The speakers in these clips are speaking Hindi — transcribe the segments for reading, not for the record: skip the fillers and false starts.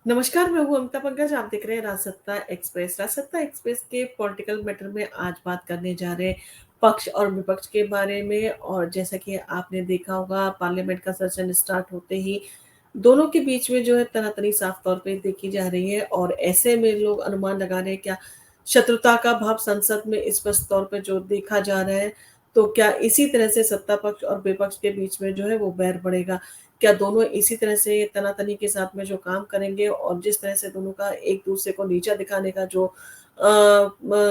नमस्कार, मैं हूँ अमिता पंकज, आप देख रहे हैं राजसत्ता एक्सप्रेस। राजसत्ता एक्सप्रेस के पॉलिटिकल मैटर में आज बात करने जा रहे हैं पक्ष और विपक्ष के बारे में। और जैसा कि आपने देखा होगा, पार्लियामेंट का सेशन स्टार्ट होते ही दोनों के बीच में जो है तनातनी साफ तौर पे देखी जा रही है। और ऐसे में लोग अनुमान लगा रहे हैं, क्या शत्रुता का भाव संसद में स्पष्ट तौर पे जो देखा जा रहा है, तो क्या इसी तरह से सत्ता पक्ष और विपक्ष के बीच में जो है वो बैर बढ़ेगा? क्या दोनों इसी तरह से तनातनी के साथ में जो काम करेंगे और जिस तरह से दोनों का एक दूसरे को नीचा दिखाने का जो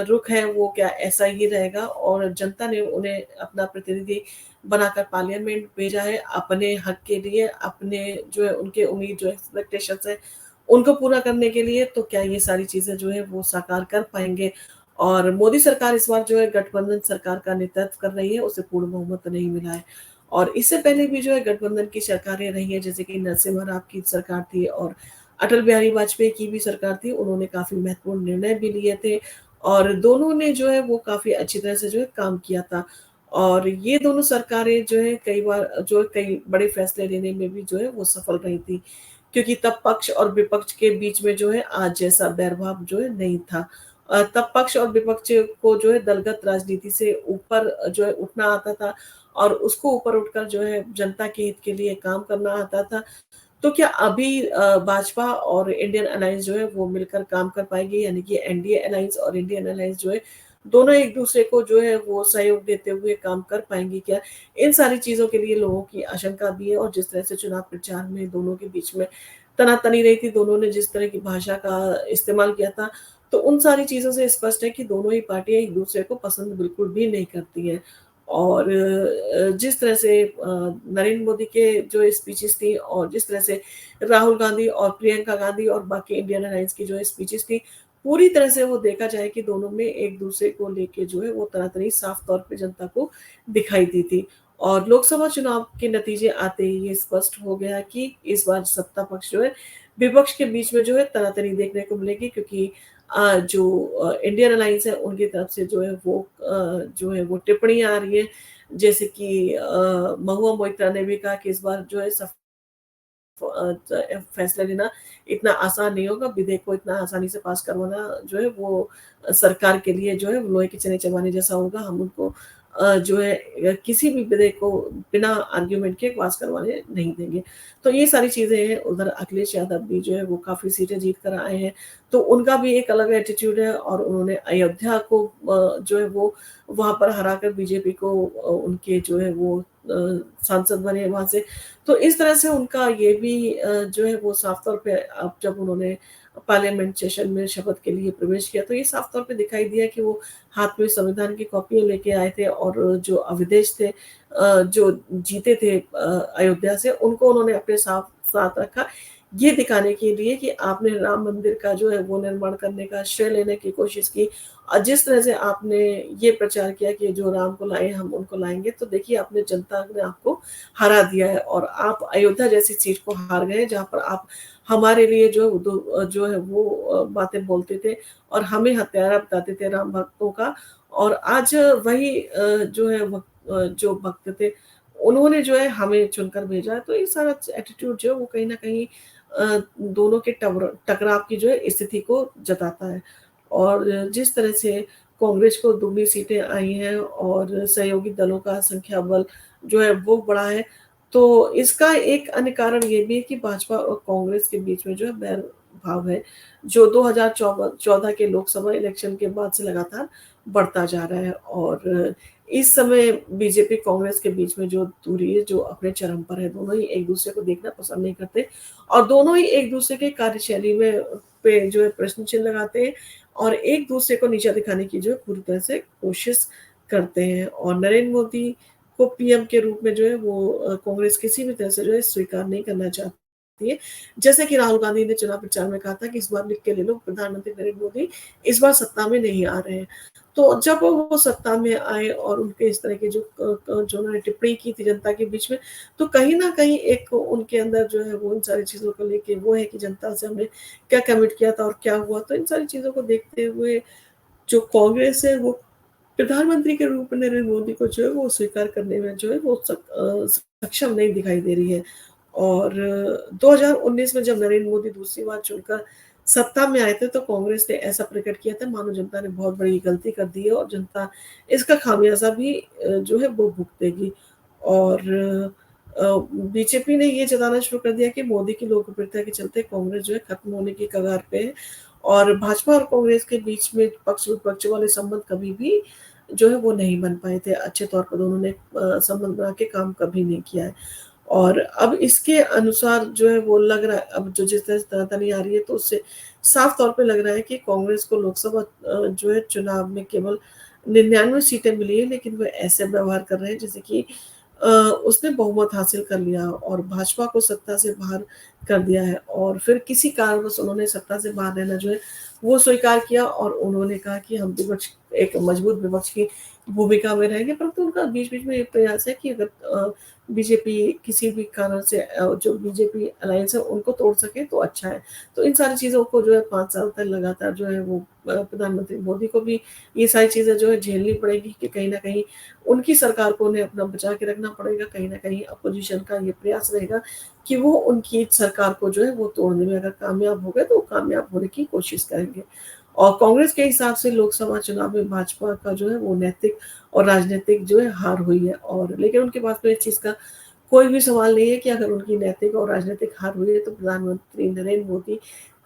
रुख है, वो क्या ऐसा ही रहेगा? और जनता ने उन्हें अपना प्रतिनिधि बनाकर पार्लियामेंट भेजा है अपने हक के लिए, अपने जो है उनके उम्मीद जो एक्सपेक्टेशंस है उनको पूरा करने के लिए। तो क्या ये सारी चीजें जो है वो साकार कर पाएंगे? और मोदी सरकार इस बार जो है गठबंधन सरकार का नेतृत्व कर रही है, उसे पूर्ण बहुमत नहीं मिला है। और इससे पहले भी जो है गठबंधन की सरकारें रही हैं, जैसे कि नरसिम्हा राव की सरकार थी और अटल बिहारी वाजपेयी की भी सरकार थी। उन्होंने काफ़ी महत्वपूर्ण निर्णय भी लिए थे और दोनों ने जो है वो काफ़ी अच्छी तरह से जो है काम किया था। और ये दोनों सरकारें जो है कई बार जो है कई बड़े फैसले लेने में भी जो है वो सफल रही थी, क्योंकि तब पक्ष और विपक्ष के बीच में जो है आज जैसा बैरभाव जो है नहीं था। तब पक्ष और विपक्ष को जो है दलगत राजनीति से ऊपर जो है उठना आता था और उसको ऊपर उठकर जो है जनता के हित के लिए काम करना आता था। तो क्या अभी भाजपा और इंडियन अलायंस जो है वो मिलकर काम कर पाएगी? यानी कि एनडीए अलायंस और इंडियन अलायंस जो है दोनों एक दूसरे को जो है वो सहयोग देते हुए काम कर पाएंगी क्या? इन सारी चीजों के लिए लोगों की आशंका भी है। और जिस तरह से चुनाव प्रचार में दोनों के बीच में तनातनी रही थी, दोनों ने जिस तरह की भाषा का इस्तेमाल किया था, तो उन सारी चीजों से स्पष्ट है कि दोनों ही पार्टियां एक दूसरे को पसंद बिल्कुल भी नहीं करती हैं। और जिस तरह से नरेंद्र मोदी के जो स्पीचेस थी और जिस तरह से राहुल गांधी और प्रियंका गांधी और बाकी इंडियन अलायंस की जो स्पीचेस थी, पूरी तरह से वो देखा जाए कि दोनों में एक दूसरे को लेके जो है वो तनातनी साफ तौर पे जनता को दिखाई दी थी। और लोकसभा चुनाव के नतीजे आते ही ये स्पष्ट हो गया कि इस बार सत्ता पक्ष जो है विपक्ष के बीच में जो है तनातनी देखने को मिलेगी, क्योंकि जो इंडियन अलायंस है उनकी तरफ से जो है वो जो है वो टिप्पणियाँ आ रही है। जैसे कि महुआ मोइत्रा ने भी कहा कि इस बार जो है फैसला लेना इतना आसान नहीं होगा, विधेयक को इतना आसानी से पास करवाना जो है वो सरकार के लिए जो है लोहे के चने चबाने जैसा होगा। हम उनको जो है किसी भी विधेयक को बिना आर्ग्यूमेंट के पास करवाने नहीं देंगे। तो ये सारी चीज़ें हैं। उधर अखिलेश यादव भी जो है वो काफ़ी सीटें जीत कर आए हैं, तो उनका भी एक अलग एटीट्यूड है और उन्होंने अयोध्या को जो है वो वहाँ पर हराकर बीजेपी को उनके जो है वो सांसद बने वहाँ से। तो इस तरह से उनका ये भी जो है वो साफ तौर पे अब जब उन्होंने पार्लियामेंट सेशन में शपथ के लिए प्रवेश किया, तो ये साफ तौर पे दिखाई दिया कि वो हाथ में संविधान की कॉपियाँ लेके आए थे और जो अवधेश थे जो जीते थे अयोध्या से, उनको उन्होंने अपने साथ साथ रखा, ये दिखाने के लिए कि आपने राम मंदिर का जो है वो निर्माण करने का श्रेय लेने की कोशिश की। और जिस तरह से आपने ये प्रचार किया कि जो राम को लाए हम उनको लाएँगे, तो देखिए आपने जनता ने आपको हरा दिया है और आप अयोध्या जैसी सीट को हार गए, जहाँ पर आप हमारे लिए जो है वो बातें बोलते थे और हमें हत्यारा बताते थे राम भक्तों का। और आज वही जो है जो भक्त थे, उन्होंने जो है हमें चुनकर भेजा है। तो ये सारा एटीट्यूड जो है वो कहीं न कहीं दोनों के टकराव की जो है स्थिति को जताता है। और जिस तरह से कांग्रेस को दुगनी सीटें आई हैं और सहयोगी दलों का संख्या बल जो है वो बढ़ा है, तो इसका एक अन्य कारण ये भी है कि भाजपा और कांग्रेस के बीच में जो है बैर-भाव है, जो 2014 के लोकसभा इलेक्शन के बाद से लगातार बढ़ता जा रहा है। और इस समय बीजेपी कांग्रेस के बीच में जो दूरी है, जो अपने चरम पर है, दोनों ही एक-दूसरे को देखना पसंद नहीं करते और दोनों ही एक-दूसरे के कार्यशैली में पे जो है प्रश्न चिन्ह लगाते हैं और एक-दूसरे को नीचा दिखाने की जो है पूरी तरह से कोशिश करते हैं। और नरेंद्र मोदी को पीएम के रूप में जो है वो कांग्रेस किसी भी तरह से जो है स्वीकार नहीं करना चाहती है। जैसे कि राहुल गांधी ने चुनाव प्रचार में कहा था कि इस बार लिख के ले लो, प्रधानमंत्री नरेंद्र मोदी इस बार सत्ता में नहीं आ रहे हैं। तो जब वो सत्ता में आए और उनके इस तरह की जो उन्होंने टिप्पणी की थी जनता के बीच में, तो कहीं न कहीं एक उनके अंदर जो है वो इन सारी चीज़ों को लेके वो है कि जनता से हमने क्या कमिट किया था और क्या हुआ? तो इन सारी चीज़ों को देखते हुए जो कांग्रेस है वो प्रधानमंत्री के रूप में नरेंद्र मोदी को जो है वो स्वीकार करने में जो है वो सक्षम नहीं दिखाई दे रही है। और 2019 में जब नरेंद्र मोदी दूसरी बार चुनकर सत्ता में आए थे, तो कांग्रेस ने ऐसा प्रकट किया था मानो जनता ने बहुत बड़ी गलती कर दी है और जनता इसका खामियाजा भी जो है वो भुगतेगी। और बीजेपी ने ये जताना शुरू कर दिया कि मोदी की लोकप्रियता के चलते कांग्रेस जो है खत्म होने की कगार पे है और भाजपा और कांग्रेस के बीच में पक्ष विपक्ष वाले संबंध कभी भी जो है वो नहीं बन पाए थे। अच्छे तौर पर दोनों ने संबंध बना के काम कभी नहीं किया है। और अब इसके अनुसार जो है वो लग रहा है, अब जो जिस तरह से तनातनी आ रही है तो उससे साफ तौर पे लग रहा है कि कांग्रेस को लोकसभा जो है चुनाव में केवल 99 सीटें मिली है, लेकिन वो ऐसे व्यवहार कर रहे हैं जैसे कि उसने बहुमत हासिल कर लिया और भाजपा को सत्ता से बाहर कर दिया है और फिर किसी कारणवश उन्होंने सत्ता से बाहर रहना जो है वो स्वीकार किया और उन्होंने कहा कि हम विपक्ष एक मजबूत विपक्ष की भूमिका में रहेंगे। परंतु उनका बीच-बीच में ये प्रयास है कि अगर बीजेपी किसी भी कारण से जो बीजेपी अलायंस है उनको तोड़ सके तो अच्छा है। तो इन सारी चीज़ों को जो है 5 साल तक लगातार जो है वो प्रधानमंत्री मोदी को भी ये सारी चीज़ें जो है झेलनी पड़ेगी कि कहीं न कहीं उनकी सरकार को उन्हें अपना बचा के रखना पड़ेगा। कहीं न कहीं अपोज़िशन का ये प्रयास रहेगा कि वो उनकी सरकार को जो है वो तोड़ने में अगर कामयाब हो गए तो कामयाब होने की कोशिश करेंगे। और कांग्रेस के हिसाब से लोकसभा चुनाव में भाजपा का जो है वो नैतिक और राजनीतिक जो है हार हुई है और लेकिन उनके पास में इस चीज़ का कोई भी सवाल नहीं है कि अगर उनकी नैतिक और राजनीतिक हार हुई है तो प्रधानमंत्री नरेंद्र मोदी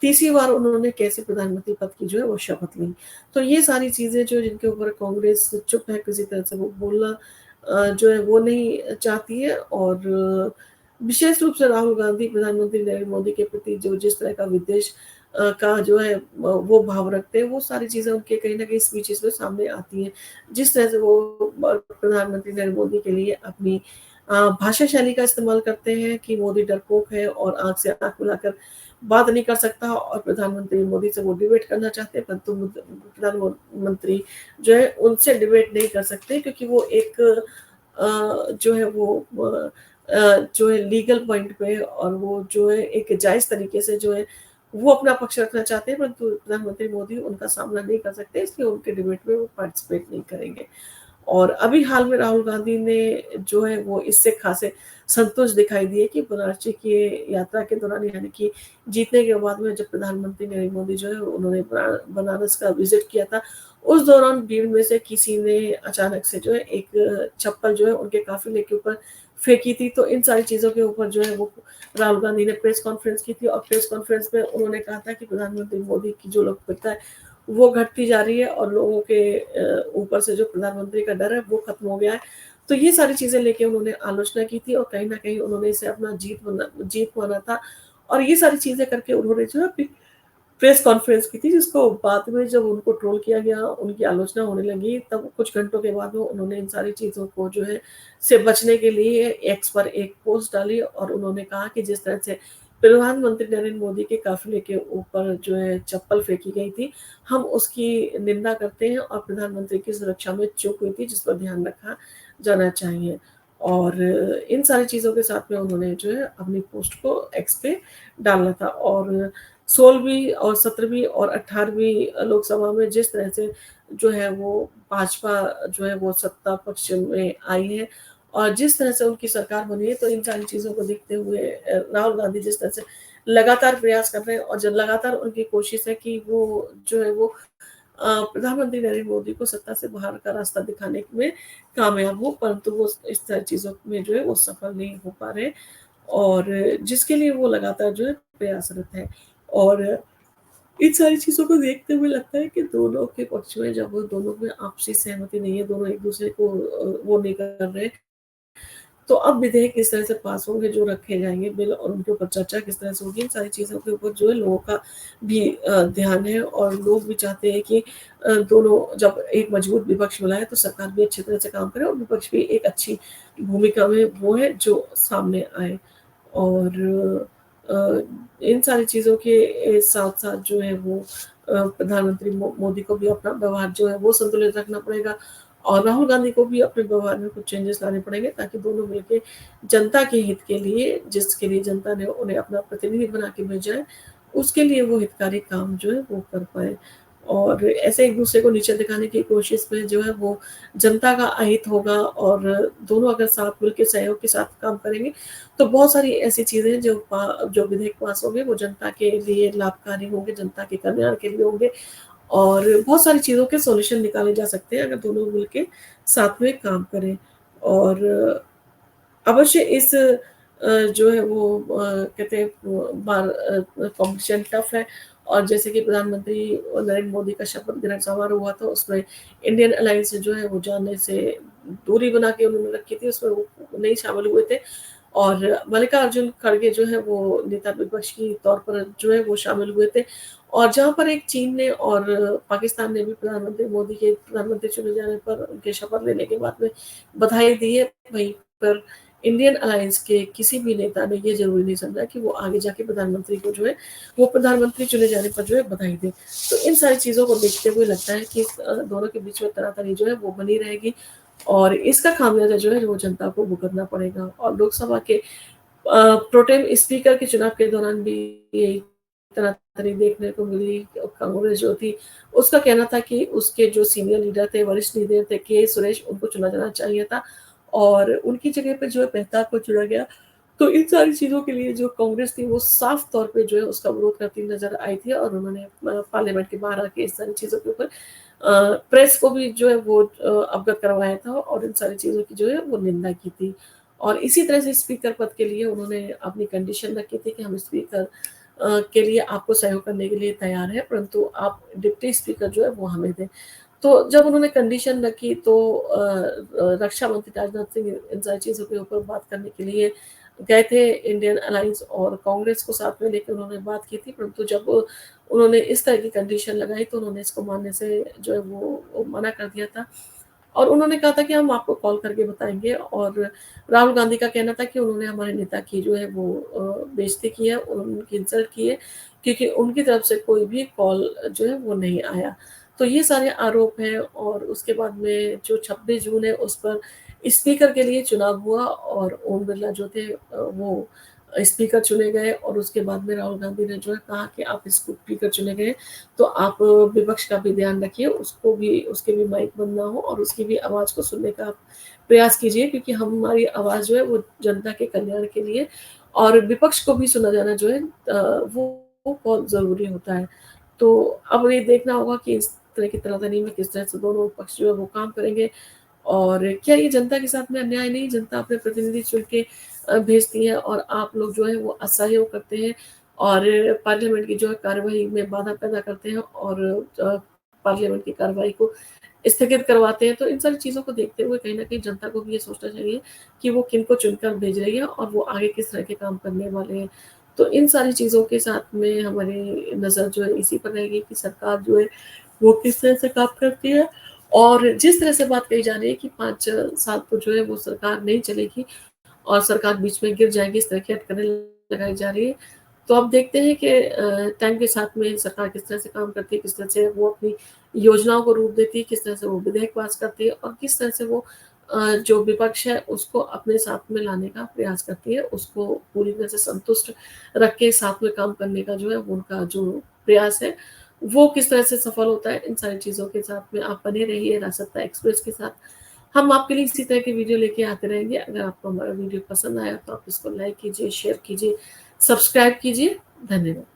तीसरी बार उन्होंने कैसे प्रधानमंत्री पद की जो है वो शपथ ली। तो ये सारी चीज़ें जो जिनके ऊपर कांग्रेस चुप है, किसी तरह से वो बोलना जो है वो नहीं चाहती है और विशेष रूप से राहुल गांधी प्रधानमंत्री नरेंद्र मोदी के प्रति जो जिस तरह का विद्वेष का जो है वो भाव रखते हैं, वो सारी चीज़ें उनके कहीं न कहीं स्पीचेज़ में सामने आती हैं। जिस तरह से वो प्रधानमंत्री नरेंद्र मोदी के लिए अपनी भाषा शैली का इस्तेमाल करते हैं कि मोदी डरपोक है और आँख से आँख मिलाकर बात नहीं कर सकता और प्रधानमंत्री मोदी से वो डिबेट करना चाहते हैं, परंतु प्रधानमंत्री जो है उनसे डिबेट नहीं कर सकते क्योंकि वो एक जो है वो जो है लीगल पॉइंट पे और वो जो है एक जायज़ तरीके से जो है वो अपना पक्ष रखना चाहते हैं, परंतु प्रधानमंत्री मोदी उनका सामना नहीं कर सकते, इसलिए उनके डिबेट में वो पार्टिसिपेट नहीं करेंगे। और अभी हाल में राहुल गांधी ने जो है वो इससे खासे संतुष्ट दिखाई दिए कि बनारसी की यात्रा के दौरान यानी कि जीतने के बाद में जब प्रधानमंत्री नरेंद्र मोदी जो है उन्होंने बनारस का विजिट किया था, उस दौरान भीड़ में से किसी ने अचानक से जो है एक चप्पल जो है उनके काफिले के ऊपर फेंकी थी। तो इन सारी चीज़ों के ऊपर जो है वो राहुल गांधी ने प्रेस कॉन्फ्रेंस की थी और प्रेस कॉन्फ्रेंस में उन्होंने कहा था कि प्रधानमंत्री मोदी की जो लोकप्रियता है वो घटती जा रही है और लोगों के ऊपर से जो प्रधानमंत्री का डर है वो खत्म हो गया है। तो ये सारी चीज़ें लेके उन्होंने आलोचना की थी और कहीं न कहीं उन्होंने इसे अपना जीत माना था और ये सारी चीज़ें करके उन्होंने जो है अपनी प्रेस कॉन्फ्रेंस की थी जिसको बाद में जब उनको ट्रोल किया गया, उनकी आलोचना होने लगी, तब कुछ घंटों के बाद में उन्होंने इन सारी चीज़ों को जो है से बचने के लिए एक्स पर एक पोस्ट डाली और उन्होंने कहा कि जिस तरह से प्रधानमंत्री नरेंद्र मोदी के काफ़िले के ऊपर जो है चप्पल फेंकी गई थी, हम उसकी निंदा करते हैं और प्रधानमंत्री की सुरक्षा में चूक हुई थी जिस पर ध्यान रखा जाना चाहिए। और इन सारी चीज़ों के साथ में उन्होंने जो है अपनी पोस्ट को एक्स पे डाला था और 16वीं और 17वीं और 18वीं लोकसभा में जिस तरह से जो है वो भाजपा जो है वो सत्ता पक्ष में आई है और जिस तरह से उनकी सरकार बनी है, तो इन सारी चीज़ों को देखते हुए राहुल गांधी जिस तरह से लगातार प्रयास कर रहे हैं और जब लगातार उनकी कोशिश है कि वो जो है वो प्रधानमंत्री नरेंद्र मोदी को सत्ता से बाहर का रास्ता दिखाने में कामयाब हो, परंतु वो इस तरह चीज़ों में जो है वो सफल नहीं हो पा रहे और जिसके लिए वो लगातार जो है प्रयासरत है। और इन सारी चीज़ों को देखते हुए लगता है कि दोनों के पक्ष में जब वो दोनों में आपसी सहमति नहीं है, दोनों एक-दूसरे को वो नहीं कर रहे, तो अब विधेयक किस तरह से पास होंगे, जो रखे जाएँगे बिल और उनके ऊपर चर्चा किस तरह से होगी, इन सारी चीज़ों के ऊपर जो है लोगों का भी ध्यान है और लोग भी चाहते हैं कि दोनों जब एक मजबूत विपक्ष मिला है, तो सरकार भी अच्छी तरह से काम करे और विपक्ष भी एक अच्छी भूमिका में वो है जो सामने आए। और इन सारी चीज़ों के साथ-साथ जो है वो प्रधानमंत्री मोदी को भी अपना व्यवहार जो है वो संतुलित रखना पड़ेगा और राहुल गांधी को भी अपने व्यवहार में कुछ चेंजेस लाने पड़ेंगे ताकि दोनों मिलके जनता के हित के लिए, जिसके लिए जनता ने उन्हें अपना प्रतिनिधि बना के भेजा है, उसके लिए वो हितकारी काम जो है वो कर पाएँ। और ऐसे एक-दूसरे को नीचे दिखाने की कोशिश में जो है वो जनता का अहित होगा और दोनों अगर साथ मिलके सहयोग के साथ काम करेंगे, तो बहुत सारी ऐसी चीज़ें जो विधेयक पास होंगे वो जनता के लिए लाभकारी होंगे, जनता के कल्याण के लिए होंगे और बहुत सारी चीज़ों के सॉल्यूशन निकाले जा सकते हैं अगर दोनों मिलके साथ में काम करें। और अवश्य इस जो है वो कहते हैं कॉम्पिटिशन टफ है और जैसे कि प्रधानमंत्री नरेंद्र मोदी का शपथ ग्रहण समारोह हुआ था उसमें इंडियन अलायंस से जो है वो जाने से दूरी बना के उन्होंने रखी थी, उसमें वो नहीं शामिल हुए थे और मल्लिकार्जुन खड़गे जो है वो नेता विपक्ष की तौर पर जो है वो शामिल हुए थे और जहाँ पर एक चीन ने और पाकिस्तान ने भी प्रधानमंत्री मोदी के प्रधानमंत्री चुने जाने पर उनके शपथ लेने के बाद में बधाई दी है, वहीं पर इंडियन अलायंस के किसी भी नेता ने ये ज़रूरी नहीं समझा कि वो आगे जाके प्रधानमंत्री को जो है, वो प्रधानमंत्री चुने जाने पर जो है बधाई दें। तो इन सारी चीज़ों को देखते हुए लगता है कि दोनों के बीच में तनातनी जो है वो बनी रहेगी और इसका खामियाज़ा जो है वो जनता को भुगतना पड़ेगा और लोकसभा के प्रोटेम स्पीकर के चुनाव के दौरान भी यही तनातनी देखने को मिली। कांग्रेस जो थी, उसका कहना था कि उसके जो सीनियर लीडर थे, वरिष्ठ लीडर थे के सुरेश, उनको चुना जाना चाहिए था और उनकी जगह पे जो है मेहता को चुना गया। तो इन सारी चीज़ों के लिए जो कांग्रेस थी, वो साफ तौर पे जो है उसका विरोध करती नज़र आई थी और उन्होंने पार्लियामेंट के बाहर आके इस सारी चीज़ों के ऊपर प्रेस को भी जो है वो अवगत करवाया था और इन सारी चीज़ों की जो है वो निंदा की थी। और इसी तरह से स्पीकर पद के लिए उन्होंने अपनी कंडीशन रखी थी कि हम स्पीकर के लिए आपको सहयोग करने के लिए तैयार हैं, परंतु आप डिप्टी स्पीकर जो है वो हमें दें। तो जब उन्होंने कंडीशन रखी तो रक्षा मंत्री राजनाथ सिंह इन सारी चीज़ों के ऊपर बात करने के लिए गए थे इंडियन अलायंस और कांग्रेस को साथ में लेकर उन्होंने बात की थी, परंतु जब उन्होंने इस तरह की कंडीशन लगाई तो उन्होंने इसको मानने से जो है वो मना कर दिया था। और उन्होंने कहा था कि हम आपको कॉल करके बताएँगे और राहुल गांधी का कहना था कि उन्होंने हमारे नेता की जो है वो बेइज़्ज़ती की है, उनकी इंसल्ट की है, क्योंकि उनकी तरफ से कोई भी कॉल जो है वो नहीं आया। तो ये सारे आरोप हैं और उसके बाद में जो 26 जून है उस पर स्पीकर के लिए चुनाव हुआ और ओम बिरला जो थे वो स्पीकर चुने गए और उसके बाद में राहुल गांधी ने जो है कहा कि आप स्पीकर चुने गए तो आप विपक्ष का भी ध्यान रखिए, उसको भी उसके भी माइक बंद ना हो और उसकी भी आवाज़ को सुनने का आप प्रयास कीजिए क्योंकि हमारी आवाज़ जो है वो जनता के कल्याण के लिए और विपक्ष को भी सुना जाना जो है वो बहुत ज़रूरी होता है। तो अब ये देखना होगा कि इस तरह की तनातनी में किस तरह से दोनों पक्ष जो है वो काम करेंगे और क्या ये जनता के साथ में अन्याय नहीं? जनता अपने प्रतिनिधि चुन के भेजती है और आप लोग जो है वो असहयोग करते हैं और पार्लियामेंट की जो है कार्यवाही में बाधा पैदा करते हैं और पार्लियामेंट की कार्यवाही को स्थगित करवाते हैं। तो इन सारी चीज़ों को देखते हुए कहीं न कहीं जनता को भी ये सोचना चाहिए कि वो किनको चुनकर भेज रही है और वो आगे किस तरह के काम करने वाले हैं। तो इन सारी चीज़ों के साथ में हमारी नज़र जो है इसी पर रहेगी कि सरकार जो है वो किस तरह से काम करती है और जिस तरह से बात कही जा रही है कि 5 साल तो जो है वो सरकार नहीं चलेगी और सरकार बीच में गिर जाएगी, इस तरह की अटकलें लगाई जा रही है। तो अब देखते हैं कि टाइम के साथ में सरकार किस तरह से काम करती है, किस तरह से वो अपनी योजनाओं को रूप देती है, किस तरह से वो विधेयक पास करती है और किस तरह से वो जो विपक्ष है उसको अपने साथ में लाने का प्रयास करती है, उसको पूरी तरह से संतुष्ट रख के साथ में काम करने का जो है वो उनका जो प्रयास है, वो किस तरह से सफल होता है, इन सारी चीज़ों के साथ में आप बने रहिए राजसत्ता एक्सप्रेस के साथ। हम आपके लिए इसी तरह की वीडियो लेके आते रहेंगे। अगर आपको हमारा वीडियो पसंद आया तो आप इसको लाइक कीजिए, शेयर कीजिए, सब्सक्राइब कीजिए। धन्यवाद।